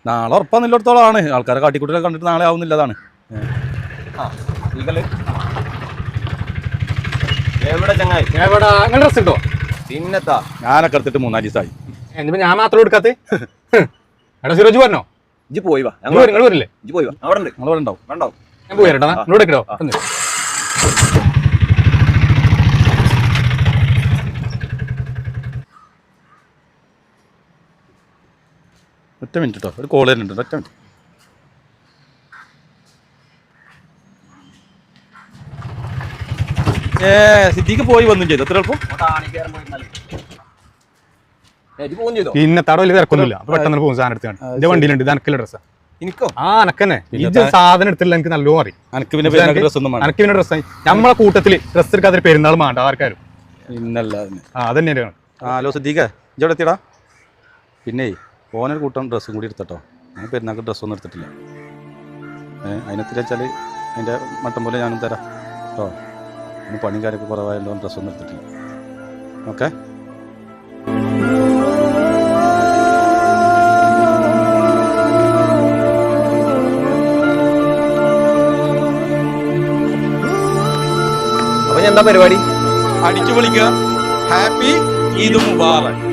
നാളെ ഉറപ്പാന്നില്ലടത്തോളം ആണ് ആൾക്കാരെ കാട്ടിക്കൂട്ടലൊക്കെ കണ്ടിട്ട് നാളെ ആവുന്നില്ലതാണ്. പിന്നെത്താ ഞാനൊക്കെ എടുത്തിട്ട് 3-4 ദിവസമായി. ഞാൻ മാത്രം എടുക്കാത്ത എടാ സിറോജ് പറഞ്ഞോ ഇജ്ജ് പോയി വാ, നിങ്ങൾ വരില്ലേ? ഇജ്ജ് പോയി വാ, അവിടെ ഉണ്ട്, നിങ്ങളിവിടെ ഉണ്ടാവും. ഉണ്ടാവും. ഞാൻ പോയി വരട്ടാ, ഇവിടെ എടുക്കടോ. ഒറ്റ മിനിറ്റ് കേട്ടോ, ഒരു കോൾ വരുന്നുണ്ട്. ഒറ്റ മിനിറ്റ്. സിദ്ദീഖ് പോയി വന്നും ചെയ്തു. എത്ര എളുപ്പം. പിന്നെ തട വലിയ തിരക്കൊന്നുമില്ല. അപ്പൊ പെട്ടെന്ന് പോകും. സാധനം എടുത്താണ് എന്റെ വണ്ടിയിലുണ്ട്. ഇത് അനക്കില്ല ഡ്രസ്സാ. എനിക്കോ? ആ അനക്കന്നെ. ഇത് സാധനം എടുത്തില്ല എനിക്ക് നല്ലോണം അറിയും. അനക്ക് പിന്നെ ഡ്രസ്സായി നമ്മളെ കൂട്ടത്തില് ഡ്രസ്സ് എടുക്കാതെ പെരുന്നാൾ വേണ്ട ആർക്കാരും. അതന്നെയാണ്. ഹലോ സിദ്ദീഖ്, ഇജോടെ എത്തിയടാ. പിന്നെ ഓനൊരു കൂട്ടം ഡ്രസ്സും കൂടി എടുത്തട്ടോ. ഞാൻ പെരുന്നാൾക്ക് ഡ്രസ്സൊന്നും എടുത്തിട്ടില്ല. അതിനെത്തിരി വെച്ചാൽ അതിൻ്റെ മട്ടം പോലെ ഞാനും തരാം കേട്ടോ. അതിന് പണിയും കാര്യമൊക്കെ കുറവായല്ലോ, ഡ്രസ്സൊന്നും എടുത്തിട്ടില്ല. ഓക്കെ. അപ്പൊ എന്താ പരിപാടി? അടിച്ചു പൊളിക്കുക. ഹാപ്പി ഈദ് മുബാറക്.